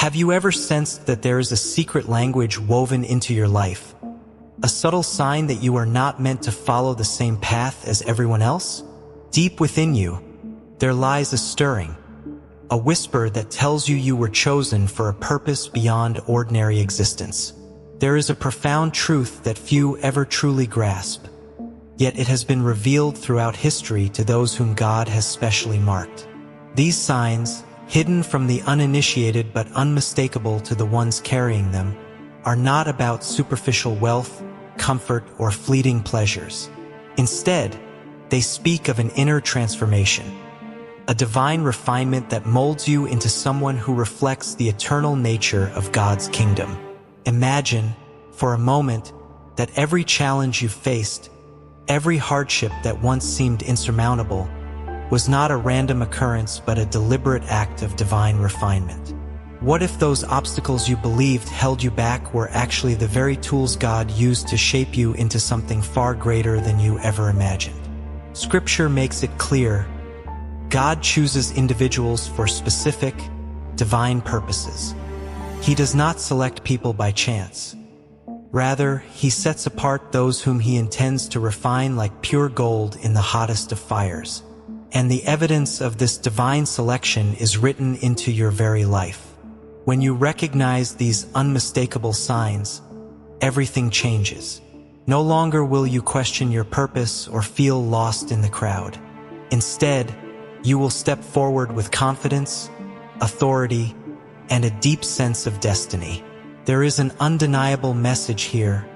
Have you ever sensed that there is a secret language woven into your life? A subtle sign that you are not meant to follow the same path as everyone else? Deep within you, there lies a stirring, a whisper that tells you you were chosen for a purpose beyond ordinary existence. There is a profound truth that few ever truly grasp, yet it has been revealed throughout history to those whom God has specially marked. These signs, hidden from the uninitiated but unmistakable to the ones carrying them, are not about superficial wealth, comfort, or fleeting pleasures. Instead, they speak of an inner transformation, a divine refinement that molds you into someone who reflects the eternal nature of God's kingdom. Imagine, for a moment, that every challenge you faced, every hardship that once seemed insurmountable, was not a random occurrence but a deliberate act of divine refinement. What if those obstacles you believed held you back were actually the very tools God used to shape you into something far greater than you ever imagined? Scripture makes it clear, God chooses individuals for specific, divine purposes. He does not select people by chance. Rather, He sets apart those whom He intends to refine like pure gold in the hottest of fires. And the evidence of this divine selection is written into your very life. When you recognize these unmistakable signs, everything changes. No longer will you question your purpose or feel lost in the crowd. Instead, you will step forward with confidence, authority, and a deep sense of destiny. There is an undeniable message here,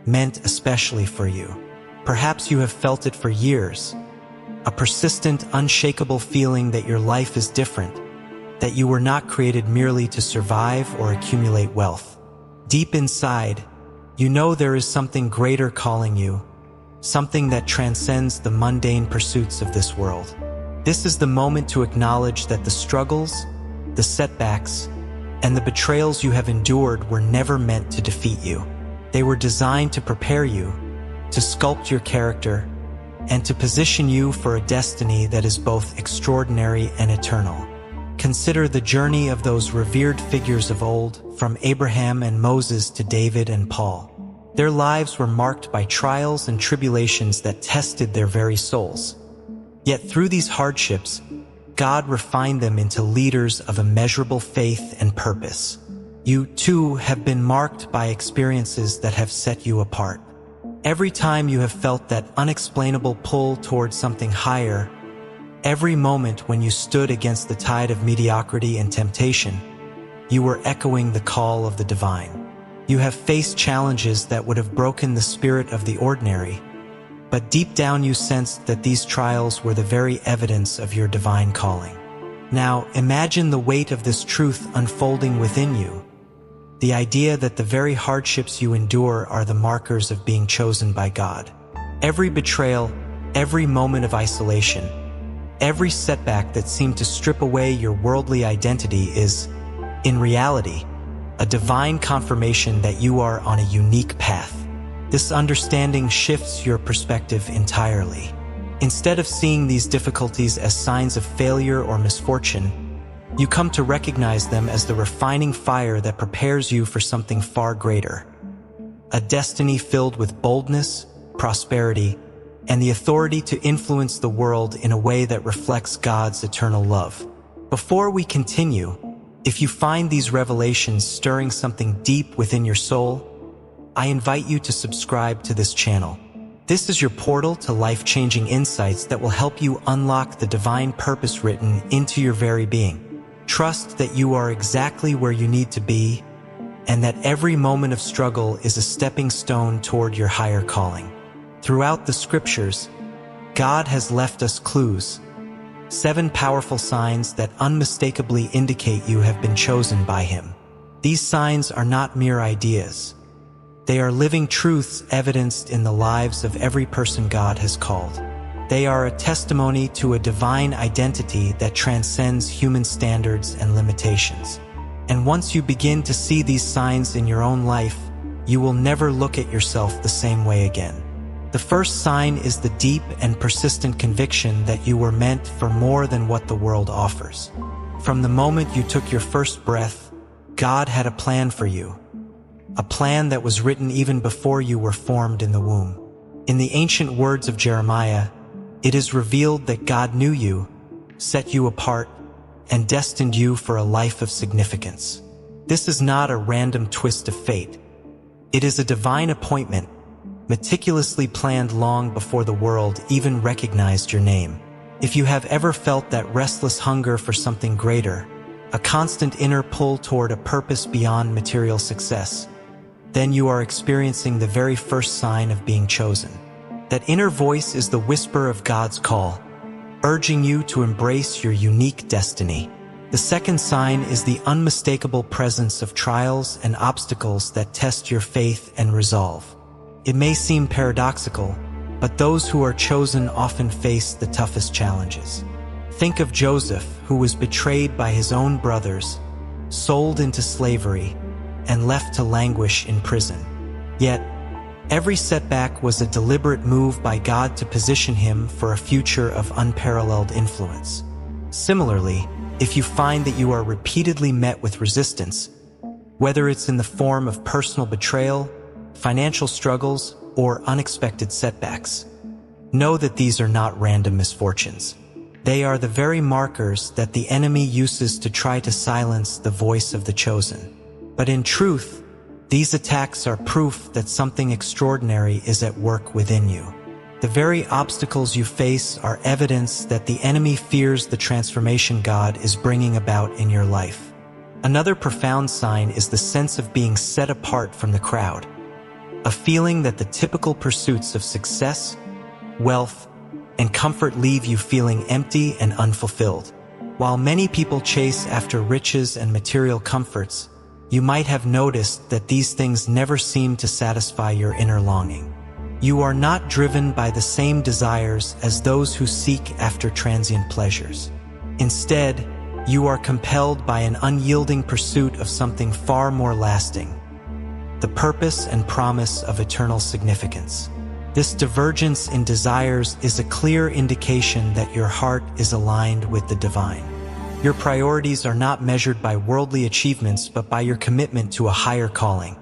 meant especially for you. Perhaps you have felt it for years, a persistent, unshakable feeling that your life is different, that you were not created merely to survive or accumulate wealth. Deep inside, you know there is something greater calling you, something that transcends the mundane pursuits of this world. This is the moment to acknowledge that the struggles, the setbacks, and the betrayals you have endured were never meant to defeat you. They were designed to prepare you, to sculpt your character, and to position you for a destiny that is both extraordinary and eternal. Consider the journey of those revered figures of old, from Abraham and Moses to David and Paul. Their lives were marked by trials and tribulations that tested their very souls. Yet through these hardships, God refined them into leaders of immeasurable faith and purpose. You, too, have been marked by experiences that have set you apart. Every time you have felt that unexplainable pull towards something higher, every moment when you stood against the tide of mediocrity and temptation, you were echoing the call of the divine. You have faced challenges that would have broken the spirit of the ordinary, but deep down you sensed that these trials were the very evidence of your divine calling. Now, imagine the weight of this truth unfolding within you. The idea that the very hardships you endure are the markers of being chosen by God. Every betrayal, every moment of isolation, every setback that seemed to strip away your worldly identity is, in reality, a divine confirmation that you are on a unique path. This understanding shifts your perspective entirely. Instead of seeing these difficulties as signs of failure or misfortune, you come to recognize them as the refining fire that prepares you for something far greater. A destiny filled with boldness, prosperity, and the authority to influence the world in a way that reflects God's eternal love. Before we continue, if you find these revelations stirring something deep within your soul, I invite you to subscribe to this channel. This is your portal to life-changing insights that will help you unlock the divine purpose written into your very being. Trust that you are exactly where you need to be, and that every moment of struggle is a stepping stone toward your higher calling. Throughout the scriptures, God has left us clues, 7 powerful signs that unmistakably indicate you have been chosen by Him. These signs are not mere ideas. They are living truths evidenced in the lives of every person God has called. They are a testimony to a divine identity that transcends human standards and limitations. And once you begin to see these signs in your own life, you will never look at yourself the same way again. The first sign is the deep and persistent conviction that you were meant for more than what the world offers. From the moment you took your first breath, God had a plan for you, a plan that was written even before you were formed in the womb. In the ancient words of Jeremiah, it is revealed that God knew you, set you apart, and destined you for a life of significance. This is not a random twist of fate. It is a divine appointment, meticulously planned long before the world even recognized your name. If you have ever felt that restless hunger for something greater, a constant inner pull toward a purpose beyond material success, then you are experiencing the very first sign of being chosen. That inner voice is the whisper of God's call, urging you to embrace your unique destiny. The second sign is the unmistakable presence of trials and obstacles that test your faith and resolve. It may seem paradoxical, but those who are chosen often face the toughest challenges. Think of Joseph, who was betrayed by his own brothers, sold into slavery, and left to languish in prison. Yet, every setback was a deliberate move by God to position him for a future of unparalleled influence. Similarly, if you find that you are repeatedly met with resistance, whether it's in the form of personal betrayal, financial struggles, or unexpected setbacks, know that these are not random misfortunes. They are the very markers that the enemy uses to try to silence the voice of the chosen. But in truth, these attacks are proof that something extraordinary is at work within you. The very obstacles you face are evidence that the enemy fears the transformation God is bringing about in your life. Another profound sign is the sense of being set apart from the crowd, a feeling that the typical pursuits of success, wealth, and comfort leave you feeling empty and unfulfilled. While many people chase after riches and material comforts, you might have noticed that these things never seem to satisfy your inner longing. You are not driven by the same desires as those who seek after transient pleasures. Instead, you are compelled by an unyielding pursuit of something far more lasting, the purpose and promise of eternal significance. This divergence in desires is a clear indication that your heart is aligned with the divine. Your priorities are not measured by worldly achievements but by your commitment to a higher calling.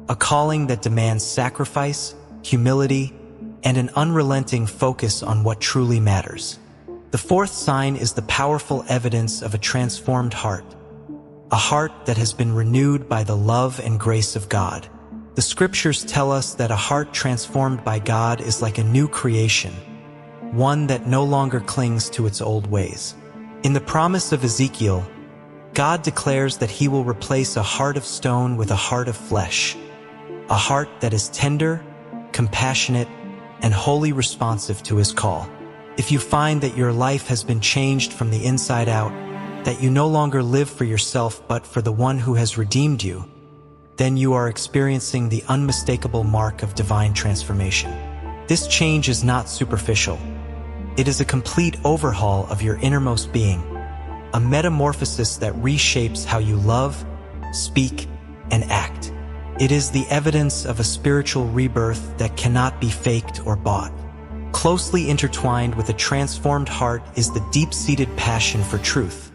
A calling that demands sacrifice, humility, and an unrelenting focus on what truly matters. The fourth sign is the powerful evidence of a transformed heart, a heart that has been renewed by the love and grace of God. The scriptures tell us that a heart transformed by God is like a new creation, one that no longer clings to its old ways. In the promise of Ezekiel, God declares that he will replace a heart of stone with a heart of flesh, a heart that is tender, compassionate, and wholly responsive to his call. If you find that your life has been changed from the inside out, that you no longer live for yourself but for the one who has redeemed you, then you are experiencing the unmistakable mark of divine transformation. This change is not superficial. It is a complete overhaul of your innermost being, a metamorphosis that reshapes how you love, speak, and act. It is the evidence of a spiritual rebirth that cannot be faked or bought. Closely intertwined with a transformed heart is the deep-seated passion for truth,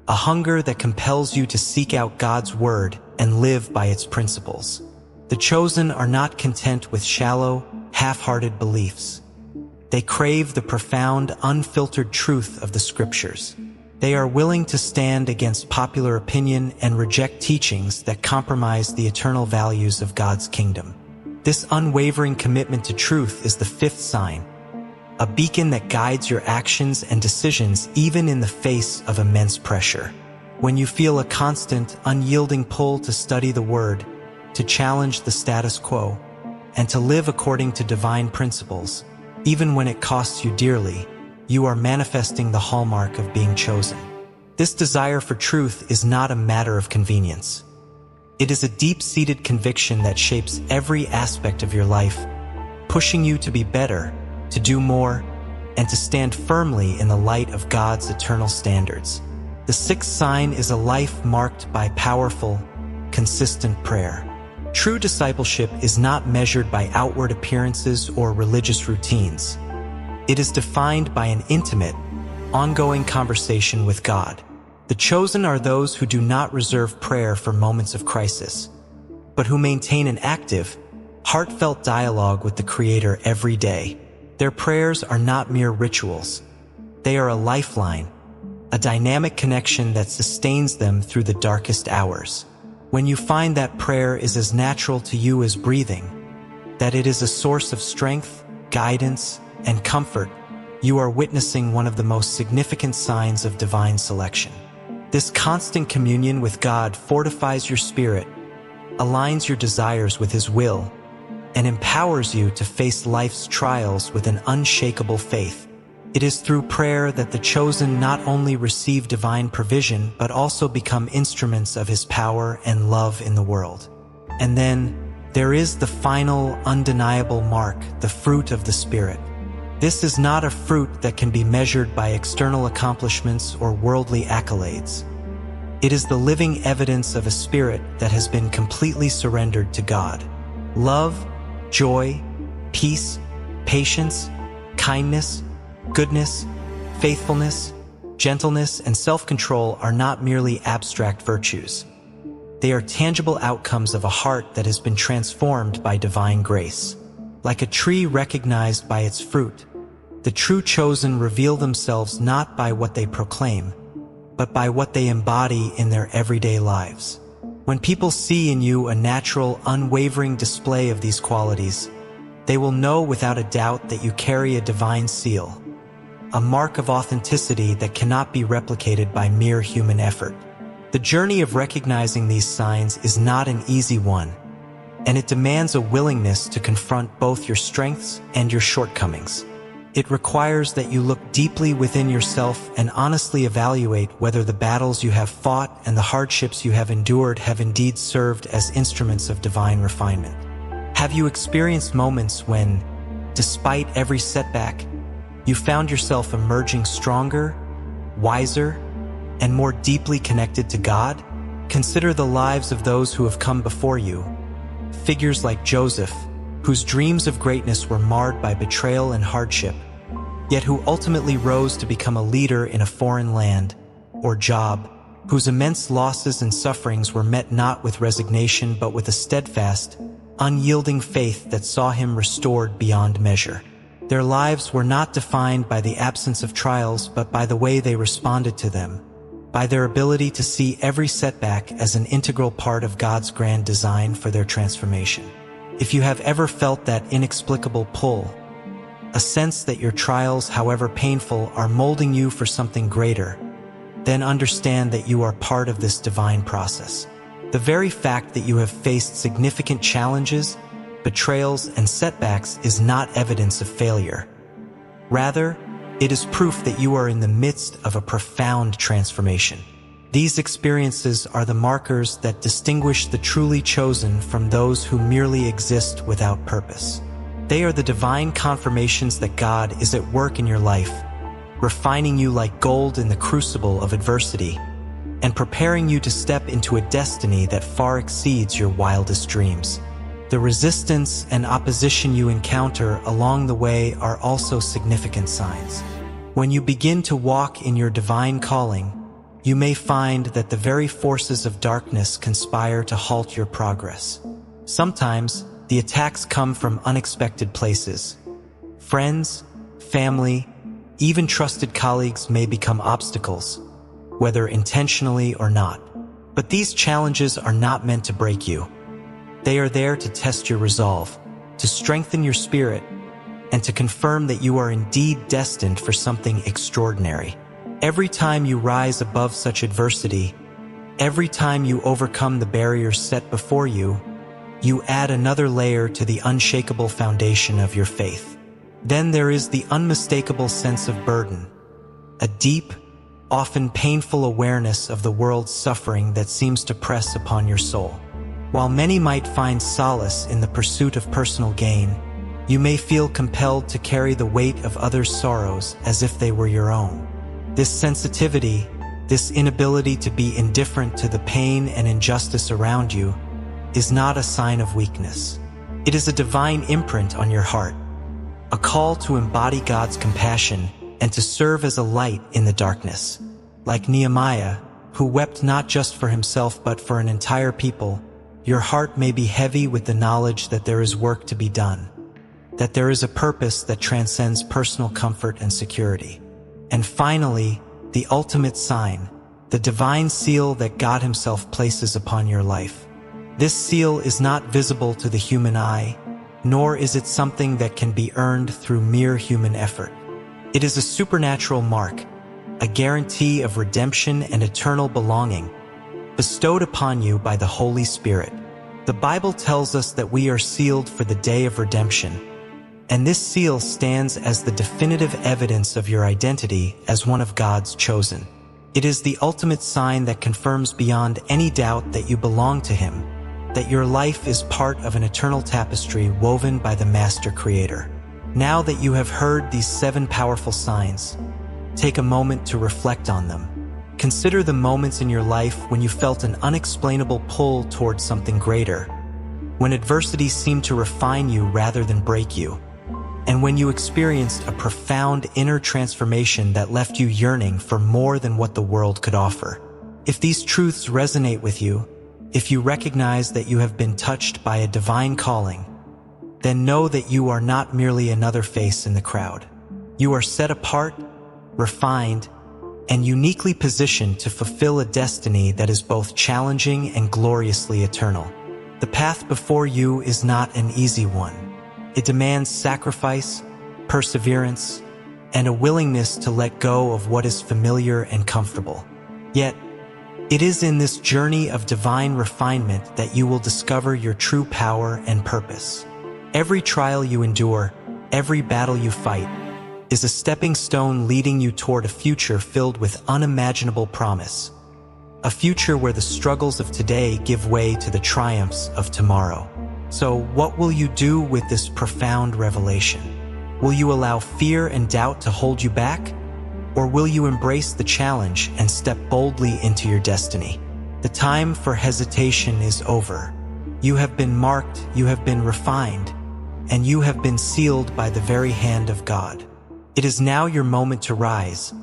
a hunger that compels you to seek out God's word and live by its principles. The chosen are not content with shallow, half-hearted beliefs. They crave the profound, unfiltered truth of the scriptures. They are willing to stand against popular opinion and reject teachings that compromise the eternal values of God's kingdom. This unwavering commitment to truth is the fifth sign, a beacon that guides your actions and decisions even in the face of immense pressure. When you feel a constant, unyielding pull to study the Word, to challenge the status quo, and to live according to divine principles, even when it costs you dearly, you are manifesting the hallmark of being chosen. This desire for truth is not a matter of convenience. It is a deep-seated conviction that shapes every aspect of your life, pushing you to be better, to do more, and to stand firmly in the light of God's eternal standards. The sixth sign is a life marked by powerful, consistent prayer. True discipleship is not measured by outward appearances or religious routines. It is defined by an intimate, ongoing conversation with God. The The chosen are those who do not reserve prayer for moments of crisis, but who maintain an active, heartfelt dialogue with the Creator every day. Their prayers are not mere rituals. They are a lifeline, a dynamic connection that sustains them through the darkest hours. When you find that prayer is as natural to you as breathing, that it is a source of strength, guidance, and comfort, you are witnessing one of the most significant signs of divine selection. This constant communion with God fortifies your spirit, aligns your desires with His will, and empowers you to face life's trials with an unshakable faith. It is through prayer that the chosen not only receive divine provision but also become instruments of His power and love in the world. And then, there is the final, undeniable mark, the fruit of the Spirit. This is not a fruit that can be measured by external accomplishments or worldly accolades. It is the living evidence of a spirit that has been completely surrendered to God. Love, joy, peace, patience, kindness, goodness, faithfulness, gentleness, and self-control are not merely abstract virtues. They are tangible outcomes of a heart that has been transformed by divine grace. Like a tree recognized by its fruit, the true chosen reveal themselves not by what they proclaim, but by what they embody in their everyday lives. When people see in you a natural, unwavering display of these qualities, they will know without a doubt that you carry a divine seal, a mark of authenticity that cannot be replicated by mere human effort. The journey of recognizing these signs is not an easy one, and it demands a willingness to confront both your strengths and your shortcomings. It requires that you look deeply within yourself and honestly evaluate whether the battles you have fought and the hardships you have endured have indeed served as instruments of divine refinement. Have you experienced moments when, despite every setback, you found yourself emerging stronger, wiser, and more deeply connected to God? Consider the lives of those who have come before you. Figures like Joseph, whose dreams of greatness were marred by betrayal and hardship, yet who ultimately rose to become a leader in a foreign land, or Job, whose immense losses and sufferings were met not with resignation but with a steadfast, unyielding faith that saw him restored beyond measure. Their lives were not defined by the absence of trials but by the way they responded to them, by their ability to see every setback as an integral part of God's grand design for their transformation. If you have ever felt that inexplicable pull, a sense that your trials, however painful, are molding you for something greater, then understand that you are part of this divine process. The very fact that you have faced significant challenges, betrayals, and setbacks is not evidence of failure. Rather, it is proof that you are in the midst of a profound transformation. These experiences are the markers that distinguish the truly chosen from those who merely exist without purpose. They are the divine confirmations that God is at work in your life, refining you like gold in the crucible of adversity, and preparing you to step into a destiny that far exceeds your wildest dreams. The resistance and opposition you encounter along the way are also significant signs. When you begin to walk in your divine calling, you may find that the very forces of darkness conspire to halt your progress. Sometimes, the attacks come from unexpected places. Friends, family, even trusted colleagues may become obstacles, whether intentionally or not. But these challenges are not meant to break you. They are there to test your resolve, to strengthen your spirit, and to confirm that you are indeed destined for something extraordinary. Every time you rise above such adversity, every time you overcome the barriers set before you, you add another layer to the unshakable foundation of your faith. Then there is the unmistakable sense of burden, a deep, often painful awareness of the world's suffering that seems to press upon your soul. While many might find solace in the pursuit of personal gain, you may feel compelled to carry the weight of others' sorrows as if they were your own. This sensitivity, this inability to be indifferent to the pain and injustice around you, is not a sign of weakness. It is a divine imprint on your heart, a call to embody God's compassion and to serve as a light in the darkness. Like Nehemiah, who wept not just for himself but for an entire people, your heart may be heavy with the knowledge that there is work to be done, that there is a purpose that transcends personal comfort and security. And finally, the ultimate sign, the divine seal that God Himself places upon your life. This seal is not visible to the human eye, nor is it something that can be earned through mere human effort. It is a supernatural mark, a guarantee of redemption and eternal belonging, bestowed upon you by the Holy Spirit. The Bible tells us that we are sealed for the day of redemption, and this seal stands as the definitive evidence of your identity as one of God's chosen. It is the ultimate sign that confirms beyond any doubt that you belong to Him, that your life is part of an eternal tapestry woven by the Master Creator. Now that you have heard these 7 powerful signs, take a moment to reflect on them. Consider the moments in your life when you felt an unexplainable pull towards something greater, when adversity seemed to refine you rather than break you, and when you experienced a profound inner transformation that left you yearning for more than what the world could offer. If these truths resonate with you, if you recognize that you have been touched by a divine calling, then know that you are not merely another face in the crowd. You are set apart, refined, and uniquely positioned to fulfill a destiny that is both challenging and gloriously eternal. The path before you is not an easy one. It demands sacrifice, perseverance, and a willingness to let go of what is familiar and comfortable. Yet, it is in this journey of divine refinement that you will discover your true power and purpose. Every trial you endure, every battle you fight, is a stepping stone leading you toward a future filled with unimaginable promise. A future where the struggles of today give way to the triumphs of tomorrow. So, what will you do with this profound revelation? Will you allow fear and doubt to hold you back? Or will you embrace the challenge and step boldly into your destiny? The time for hesitation is over. You have been marked, you have been refined, and you have been sealed by the very hand of God. It is now your moment to rise,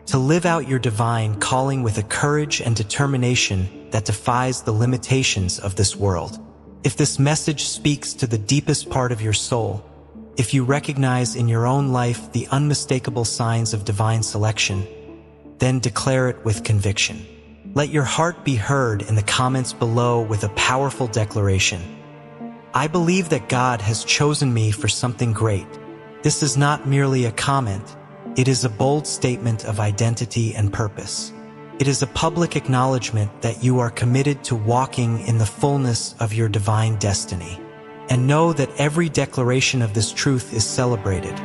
to live out your divine calling with a courage and determination that defies the limitations of this world. If this message speaks to the deepest part of your soul, if you recognize in your own life the unmistakable signs of divine selection, then declare it with conviction. Let your heart be heard in the comments below with a powerful declaration. I believe that God has chosen me for something great. This is not merely a comment, it is a bold statement of identity and purpose. It is a public acknowledgement that you are committed to walking in the fullness of your divine destiny. And know that every declaration of this truth is celebrated,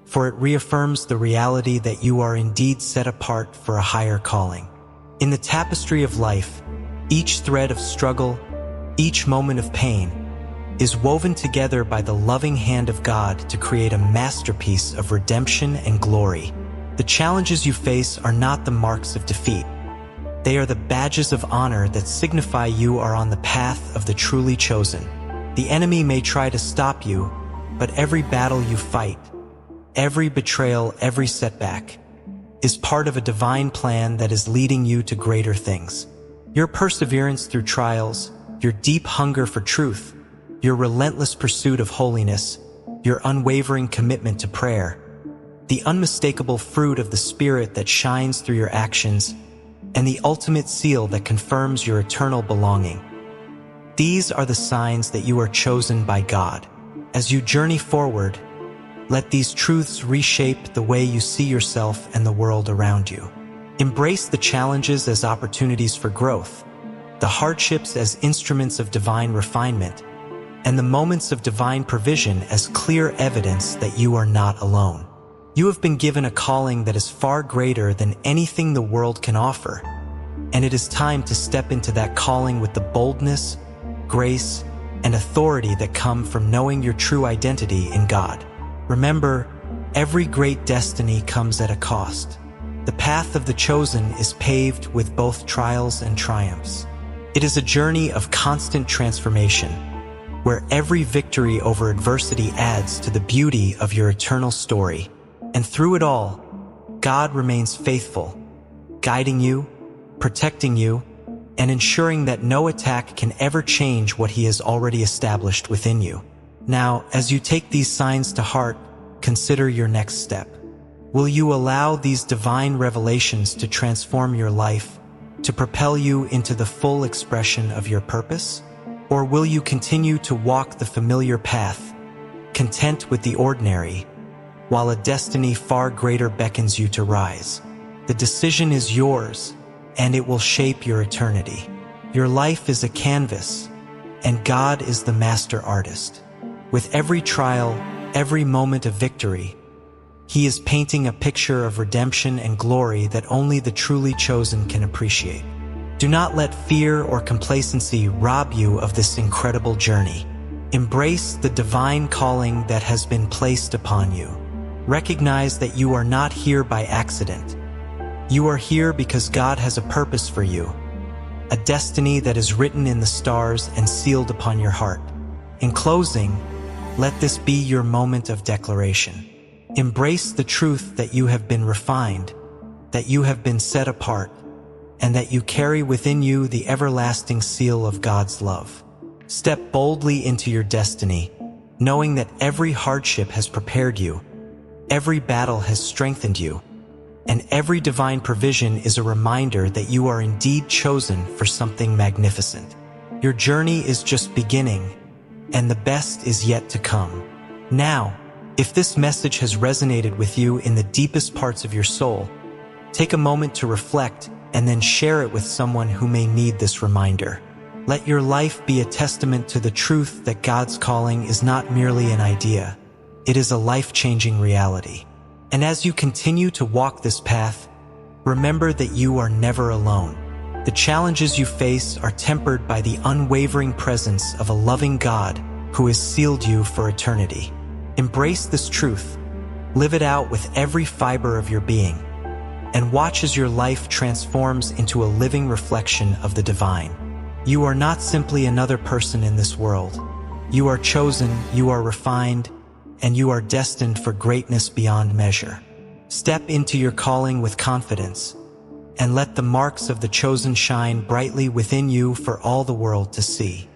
for it reaffirms the reality that you are indeed set apart for a higher calling. In the tapestry of life, each thread of struggle, each moment of pain, is woven together by the loving hand of God to create a masterpiece of redemption and glory. The challenges you face are not the marks of defeat. They are the badges of honor that signify you are on the path of the truly chosen. The enemy may try to stop you, but every battle you fight, every betrayal, every setback, is part of a divine plan that is leading you to greater things. Your perseverance through trials, your deep hunger for truth, your relentless pursuit of holiness, your unwavering commitment to prayer, the unmistakable fruit of the Spirit that shines through your actions, and the ultimate seal that confirms your eternal belonging. These are the signs that you are chosen by God. As you journey forward, let these truths reshape the way you see yourself and the world around you. Embrace the challenges as opportunities for growth, the hardships as instruments of divine refinement, and the moments of divine provision as clear evidence that you are not alone. You have been given a calling that is far greater than anything the world can offer, and it is time to step into that calling with the boldness, grace, and authority that come from knowing your true identity in God. Remember, every great destiny comes at a cost. The path of the chosen is paved with both trials and triumphs. It is a journey of constant transformation, where every victory over adversity adds to the beauty of your eternal story. And through it all, God remains faithful, guiding you, protecting you, and ensuring that no attack can ever change what He has already established within you. Now, as you take these signs to heart, consider your next step. Will you allow these divine revelations to transform your life, to propel you into the full expression of your purpose? Or will you continue to walk the familiar path, content with the ordinary, while a destiny far greater beckons you to rise? The decision is yours, and it will shape your eternity. Your life is a canvas, and God is the master artist. With every trial, every moment of victory, He is painting a picture of redemption and glory that only the truly chosen can appreciate. Do not let fear or complacency rob you of this incredible journey. Embrace the divine calling that has been placed upon you. Recognize that you are not here by accident. You are here because God has a purpose for you, a destiny that is written in the stars and sealed upon your heart. In closing, let this be your moment of declaration. Embrace the truth that you have been refined, that you have been set apart, and that you carry within you the everlasting seal of God's love. Step boldly into your destiny, knowing that every hardship has prepared you, every battle has strengthened you, and every divine provision is a reminder that you are indeed chosen for something magnificent. Your journey is just beginning, and the best is yet to come. Now, if this message has resonated with you in the deepest parts of your soul, take a moment to reflect and then share it with someone who may need this reminder. Let your life be a testament to the truth that God's calling is not merely an idea. It is a life-changing reality. And as you continue to walk this path, remember that you are never alone. The challenges you face are tempered by the unwavering presence of a loving God who has sealed you for eternity. Embrace this truth, live it out with every fiber of your being, and watch as your life transforms into a living reflection of the divine. You are not simply another person in this world. You are chosen, you are refined, and you are destined for greatness beyond measure. Step into your calling with confidence, and let the marks of the chosen shine brightly within you for all the world to see.